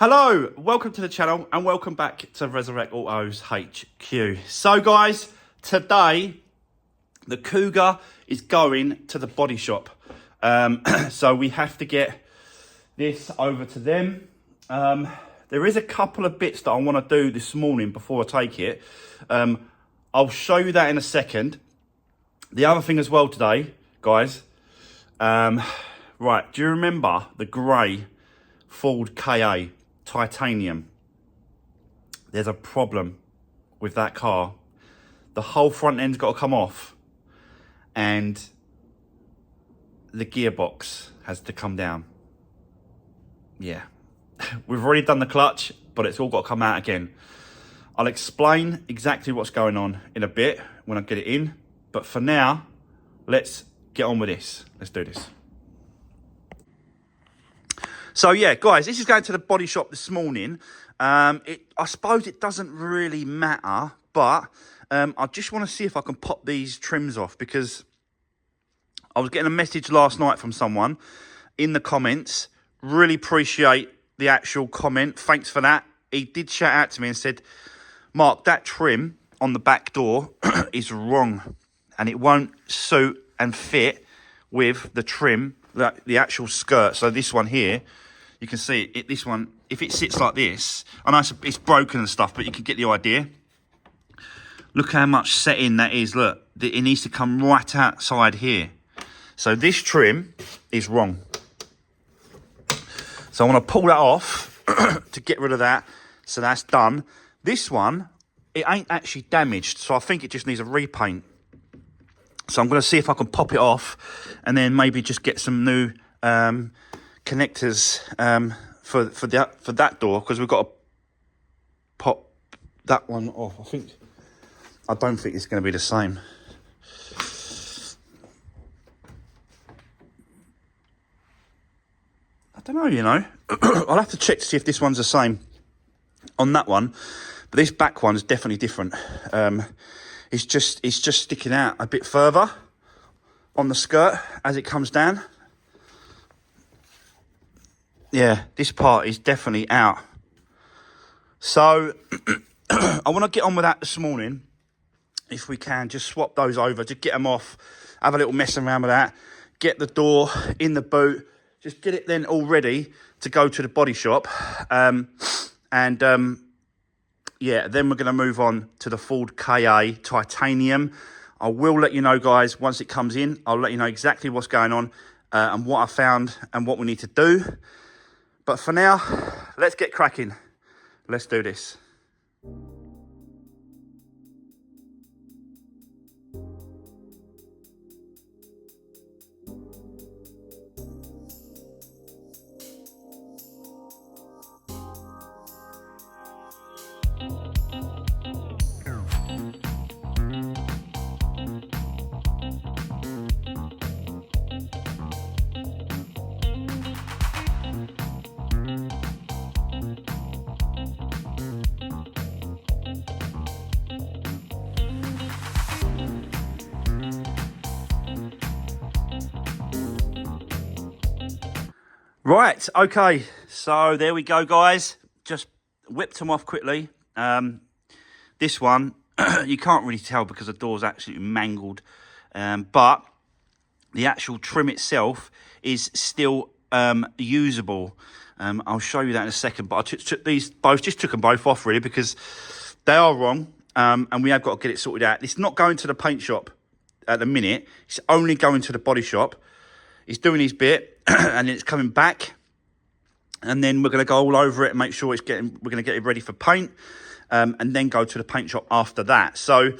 Hello, welcome to the channel and welcome back to Resurwreck Autos HQ. So guys, today the Cougar is going to the body shop. So we have to get this over to them. There is a couple of bits that I want to do this morning before I take it. I'll show you that in a second. The other thing as well today, guys, right, do you remember the grey Ford KA titanium? There's a problem with that car. The whole front end's got to come off and the gearbox has to come down. Yeah, we've already done the clutch, but it's all got to come out again. I'll explain exactly what's going on in a bit when I get it in, but for now, let's get on with this. Let's do this. So yeah, guys, this is going to the body shop this morning. I suppose it doesn't really matter, but I just want to see if I can pop these trims off, because I was getting a message last night from someone in the comments. Really appreciate the actual comment. Thanks for that. He did shout out to me and said, Mark, that trim on the back door is wrong and it won't suit and fit with the trim, the actual skirt. So this one here, you can see it, this one, if it sits like this, I know it's broken and stuff, but you can get the idea. Look how much set in that is. Look, it needs to come right outside here. So this trim is wrong. So I want to pull that off to get rid of that. So that's done. This one, it ain't actually damaged, so I think it just needs a repaint. So I'm going to see if I can pop it off and then maybe just get some new connectors for that door, because we've got to pop that one off. I don't think it's going to be the same. I don't know, you know. I'll have to check to see if this one's the same on that one, but this back one's definitely different. It's just sticking out a bit further on the skirt as it comes down. Yeah, this part is definitely out. So I want to get on with that this morning. If we can, just swap those over, just get them off, have a little mess around with that, get the door in the boot, just get it then all ready to go to the body shop. Yeah, then we're going to move on to the Ford KA titanium. I will let you know, guys, once it comes in. I'll let you know exactly what's going on and what I found and what we need to do. But for now, let's get cracking. Let's do this. Right, okay, so there we go, guys. Just whipped them off quickly. This one, you can't really tell because the door's absolutely mangled. But the actual trim itself is still usable. I'll show you that in a second. But I took these both, just took them both off really because they are wrong. And we have got to get it sorted out. It's not going to the paint shop at the minute. It's only going to the body shop. He's doing his bit and then it's coming back. And then we're going to go all over it and make sure we're going to get it ready for paint. And then go to the paint shop after that. So,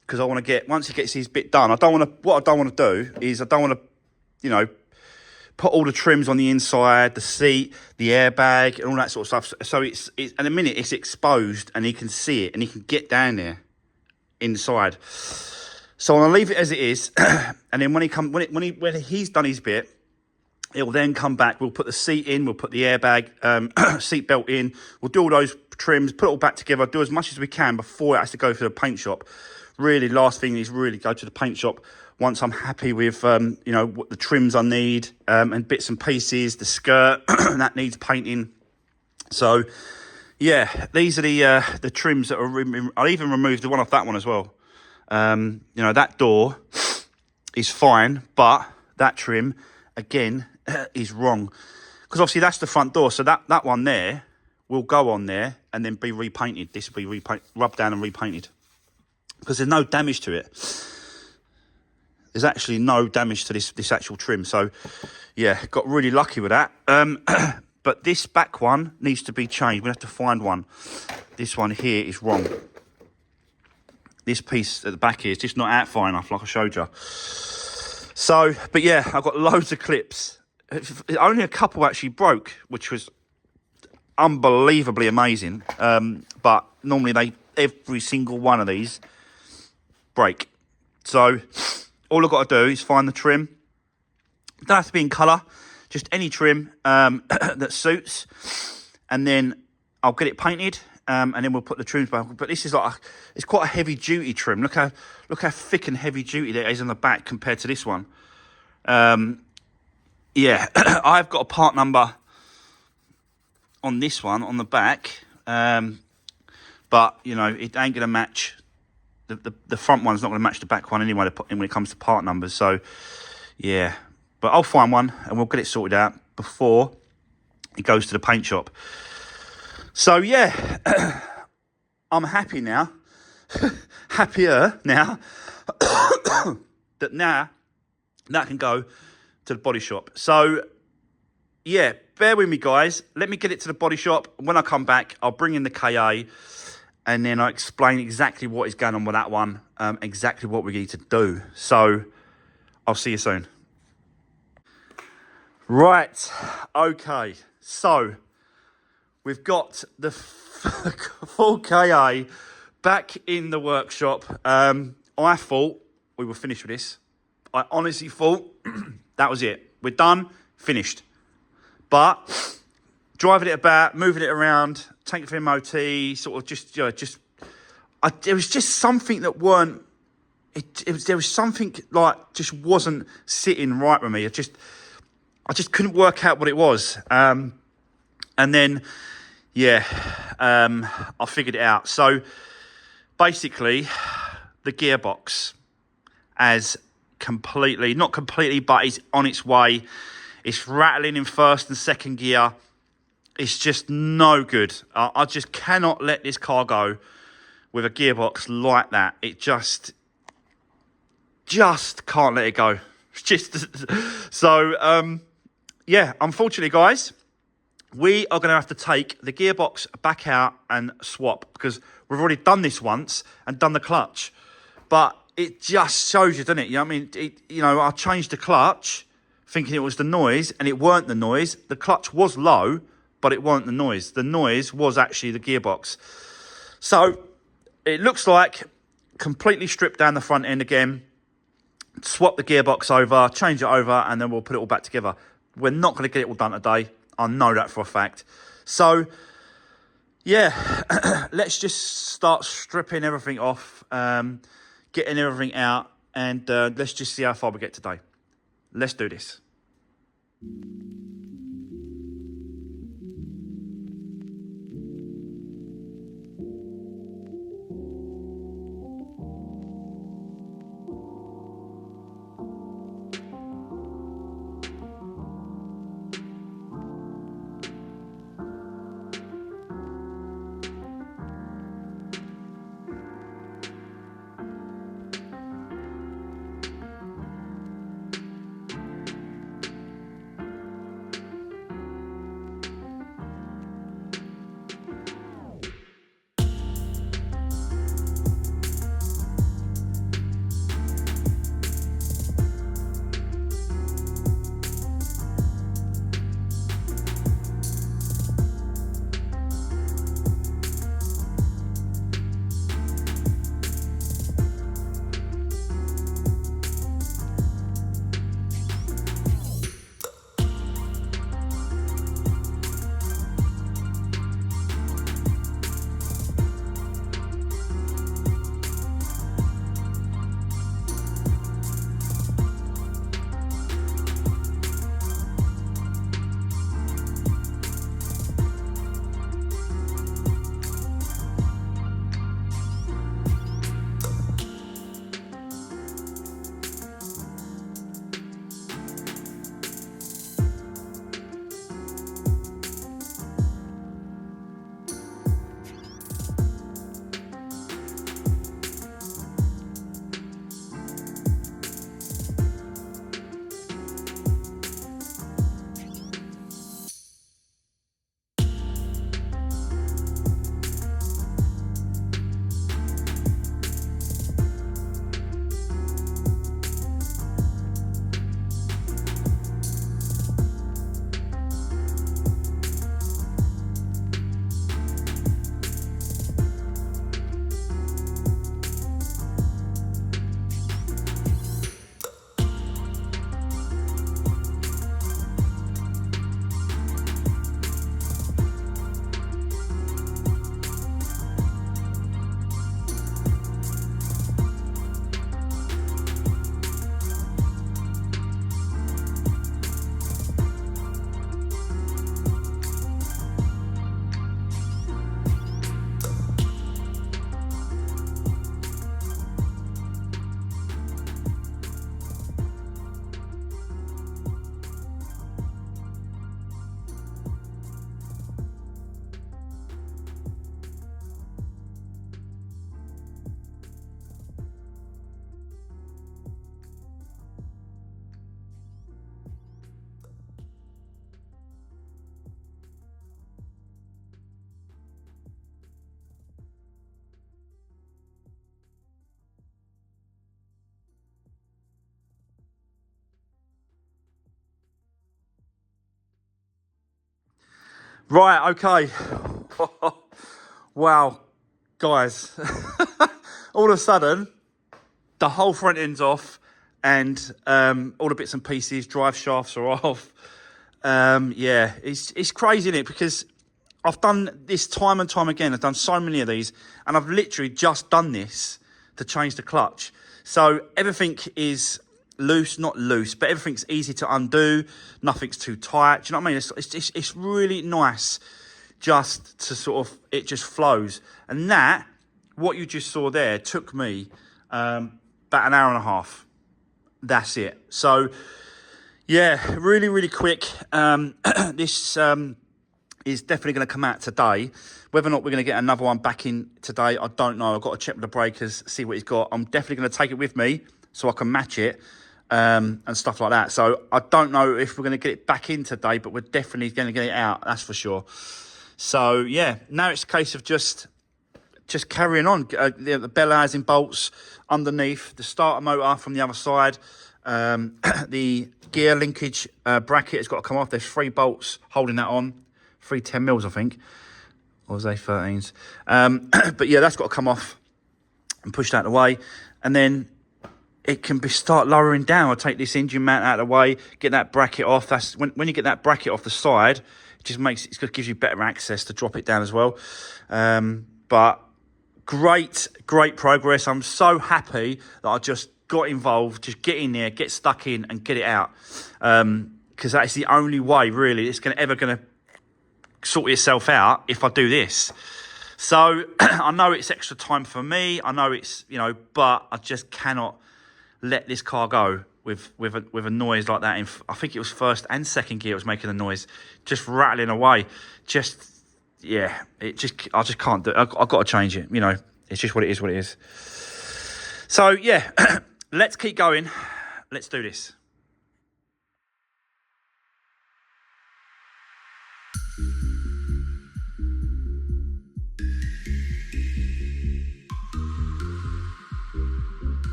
because I want to get, once he gets his bit done, what I don't want to do is I don't want to, you know, put all the trims on the inside, the seat, the airbag, and all that sort of stuff. So it's at the minute it's exposed and he can see it and he can get down there inside. So I'm gonna leave it as it is, and then when he's done his bit, he'll then come back. We'll put the seat in, we'll put the airbag, seat belt in. We'll do all those trims, put it all back together, do as much as we can before it has to go to the paint shop. Really, last thing is really go to the paint shop once I'm happy with, you know, what the trims I need and bits and pieces, the skirt that needs painting. So yeah, these are the trims that are. I'll even remove the one off that one as well. You know, that door is fine, but that trim again is wrong, because obviously that's the front door. So that one there will go on there and then be repainted. This will be rubbed down and repainted, because there's no damage to it. There's actually no damage to this actual trim. So yeah, got really lucky with that. But this back one needs to be changed. We have to find one. This one here is wrong. This piece at the back here is just not out far enough, like I showed you. So, but yeah, I've got loads of clips. Only a couple actually broke, which was unbelievably amazing. But normally every single one of these break. So all I've got to do is find the trim. Don't have to be in colour, just any trim that suits, and then I'll get it painted, and then we'll put the trims back. But this is it's quite a heavy duty trim. Look how thick and heavy duty that is on the back compared to this one. Yeah, I've got a part number on this one on the back, but you know, it ain't gonna match. The front one's not gonna match the back one anyway when it comes to part numbers. So yeah, but I'll find one and we'll get it sorted out before it goes to the paint shop. So yeah, I'm happy now, happier now, that now that can go to the body shop. So yeah, bear with me guys. Let me get it to the body shop. When I come back, I'll bring in the KA and then I'll explain exactly what is going on with that one, exactly what we need to do. So I'll see you soon. Right, okay, so we've got the full KA back in the workshop. I thought we were finished with this. I honestly thought that was it. We're done, finished. But driving it about, moving it around, taking it for MOT, sort of there was just something that weren't. There was something like just wasn't sitting right with me. I just couldn't work out what it was. And then, yeah, I figured it out. So basically, the gearbox has not completely, but it's on its way. It's rattling in first and second gear. It's just no good. I just cannot let this car go with a gearbox like that. It just can't let it go. So, yeah, unfortunately, guys, we are going to have to take the gearbox back out and swap, because we've already done this once and done the clutch. But it just shows you, doesn't it? You know what I mean? I changed the clutch thinking it was the noise, and it weren't the noise. The clutch was low, but it weren't the noise. The noise was actually the gearbox. So it looks like completely stripped down the front end again, swap the gearbox over, change it over, and then we'll put it all back together. We're not going to get it all done today. I know that for a fact. So, yeah, let's just start stripping everything off, getting everything out, and let's just see how far we get today. Let's do this. Right, okay. Wow, guys. All of a sudden, the whole front end's off and all the bits and pieces, drive shafts are off. Yeah, it's crazy, isn't it? Because I've done this time and time again. I've done so many of these, and I've literally just done this to change the clutch. So everything is loose, not loose, but everything's easy to undo. Nothing's too tight. Do you know what I mean? It's really nice just to sort of, it just flows. And that, what you just saw there, took me about an hour and a half. That's it. So yeah, really, really quick. This is definitely going to come out today. Whether or not we're going to get another one back in today, I don't know. I've got to check with the breakers, see what he's got. I'm definitely going to take it with me so I can match it and stuff like that. So I don't know if we're going to get it back in today, but we're definitely going to get it out. That's for sure. So yeah, now it's a case of just carrying on. The bell housing bolts underneath, the starter motor from the other side, the gear linkage bracket has got to come off. There's 3 bolts holding that on, 3 10mm, I think, or was they 13s? But yeah, that's got to come off and pushed out of the way, and then it can start lowering down. I'll take this engine mount out of the way, get that bracket off. That's when you get that bracket off the side, it just gives you better access to drop it down as well. But great progress. I'm so happy that I just got involved. Just get in there, get stuck in, and get it out. Because that is the only way, really, it's ever going to sort itself out if I do this. So I know it's extra time for me. I know it's, but I just cannot let this car go with a noise like that. I think it was first and second gear it was making a noise, just rattling away. Yeah, I just can't do it. I've got to change it. It's just what it is. So yeah, let's keep going. Let's do this.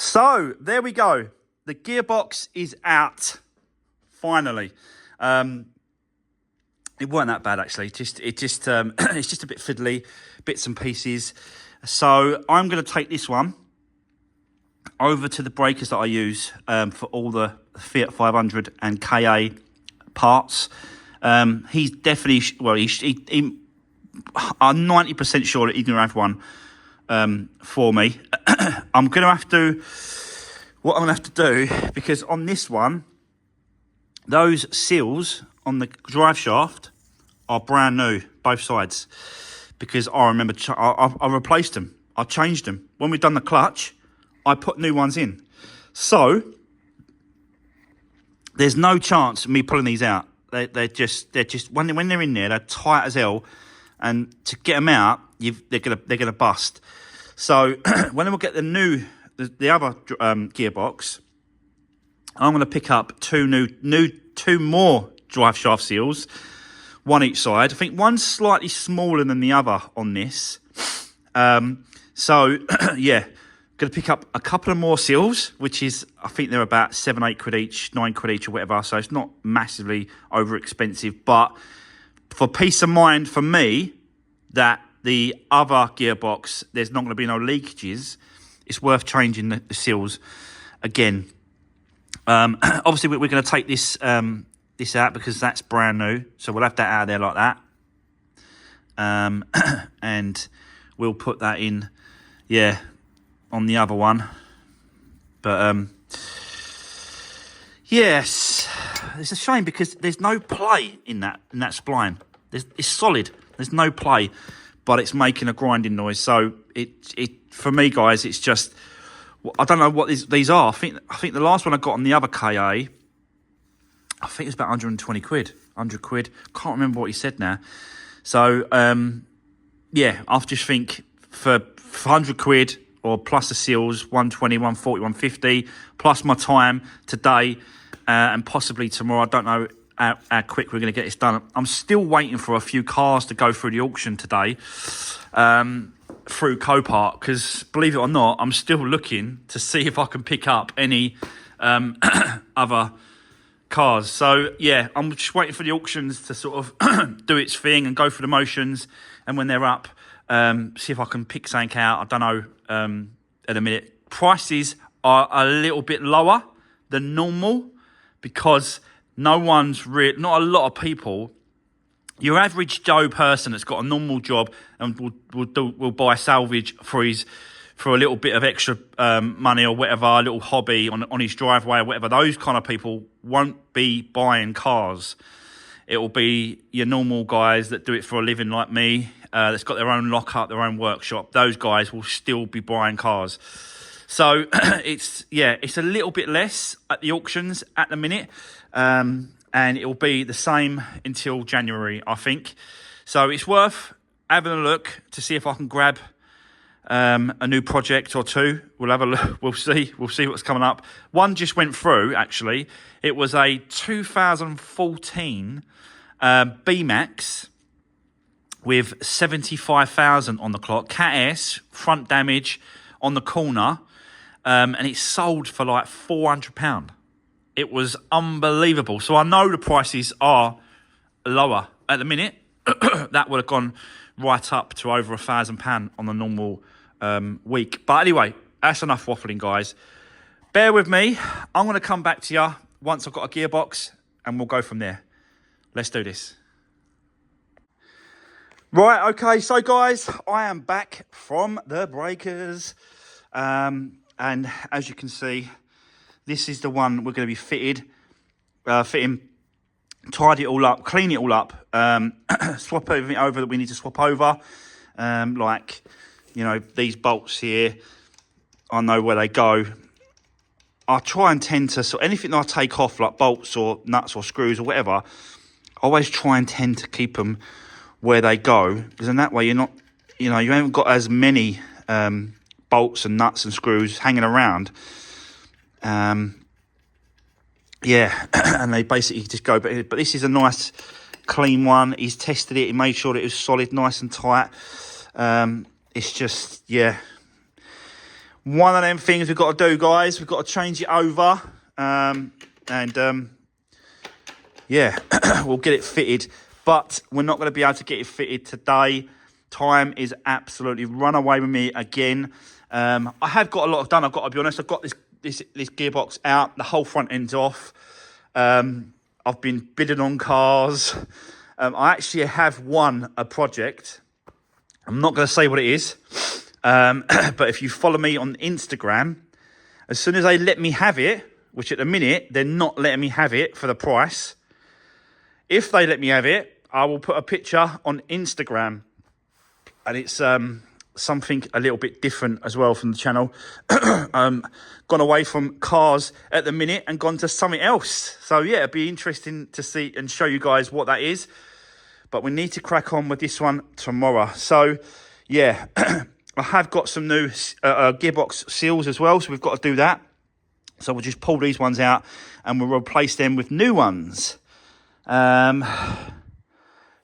So there we go. The gearbox is out finally. It weren't that bad actually. It's just it's a bit fiddly, bits and pieces. So I'm going to take this one over to the breakers that I use for all the Fiat 500 and KA parts. He's definitely, I'm 90% sure that he's going to have one for me. What I'm going to have to do, because on this one, those seals on the drive shaft are brand new, both sides. Because I remember I replaced them. I changed them. When we've done the clutch, I put new ones in. So there's no chance of me pulling these out. They're just when they're in there, they're tight as hell, and to get them out, they're gonna bust. So when we'll get the other gearbox, I'm gonna pick up two more drive shaft seals, one each side. I think one's slightly smaller than the other on this. So yeah, Going to pick up a couple of more seals, which is, I think they're about 7, 8 quid each, 9 quid each or whatever. So it's not massively over expensive. But for peace of mind for me, that the other gearbox, there's not going to be no leakages, it's worth changing the seals again. Obviously, we're going to take this this out because that's brand new. So we'll have that out of there like that. And we'll put that in, yeah, on the other one. But yes, it's a shame because there's no play in that spline. It's solid. There's no play, but it's making a grinding noise. So it for me, guys, it's just, I don't know what these are. I think the last one I got on the other KA, I think it was about 120 quid, 100 quid. Can't remember what he said now. So yeah, I just think for 100 quid or plus the seals, 120, 140, 150, plus my time today and possibly tomorrow. I don't know how quick we're going to get this done. I'm still waiting for a few cars to go through the auction today through Copart, because believe it or not, I'm still looking to see if I can pick up any other cars. So yeah, I'm just waiting for the auctions to sort of do its thing and go through the motions, and when they're up, see if I can pick something out. I don't know at the minute. Prices are a little bit lower than normal because not a lot of people, your average Joe person that's got a normal job and will buy salvage for a little bit of extra money or whatever, a little hobby on his driveway or whatever, those kind of people won't be buying cars. It will be your normal guys that do it for a living like me, that's got their own lockup, their own workshop. Those guys will still be buying cars. So it's a little bit less at the auctions at the minute. And it will be the same until January, I think. So it's worth having a look to see if I can grab a new project or two. We'll have a look. We'll see what's coming up. One just went through, actually. It was a 2014 B-Max with 75,000 on the clock. Cat S, front damage on the corner. And it sold for like £400. It was unbelievable. So I know the prices are lower at the minute. That would have gone right up to over £1,000 on the normal week. But anyway, that's enough waffling, guys. Bear with me. I'm going to come back to you once I've got a gearbox and we'll go from there. Let's do this. Right, okay. So, guys, I am back from the breakers. And as you can see, this is the one we're going to be fitting, tidy it all up, clean it all up, swap everything over that we need to swap over. Like, you know, these bolts here, I know where they go. I try and tend to, so anything that I take off, like bolts or nuts or screws or whatever, I always try and tend to keep them where they go, because in that way you're not, you know, you haven't got as many bolts and nuts and screws hanging around. Yeah, and they basically just go, but this is a nice clean one. He's tested it, he made sure that it was solid, nice and tight. It's just, yeah, one of them things we've got to do, guys. We've got to change it over, yeah, we'll get it fitted, but we're not going to be able to get it fitted today. Time is absolutely run away with me again. I have got a lot done, I've got to be honest. I've got this gearbox out, the whole front end's off. I've been bidding on cars. I actually have won a project. I'm not going to say what it is, but if you follow me on Instagram, as soon as they let me have it, which at the minute they're not letting me have it for the price, if they let me have it, I will put a picture on Instagram, and it's something a little bit different as well from the channel. Gone away from cars at the minute and gone to something else. So yeah, it'd be interesting to see and show you guys what that is. But we need to crack on with this one tomorrow. So yeah, I have got some new gearbox seals as well, so we've got to do that. So we'll just pull these ones out and we'll replace them with new ones. But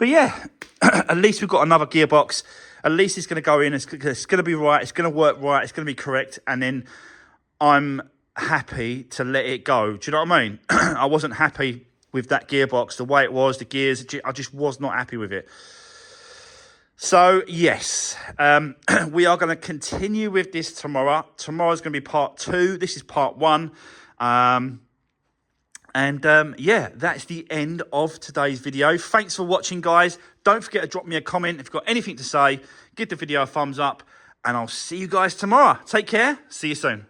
yeah, at least we've got another gearbox at least it's going to go in. It's going to be right. It's going to work right. It's going to be correct. And then I'm happy to let it go. Do you know what I mean? I wasn't happy with that gearbox, the way it was, the gears. I just was not happy with it. So, yes, we are going to continue with this tomorrow. Tomorrow's going to be part 2. This is part 1. Yeah, that's the end of today's video. Thanks for watching, guys. Don't forget to drop me a comment. If you've got anything to say, give the video a thumbs up. And I'll see you guys tomorrow. Take care. See you soon.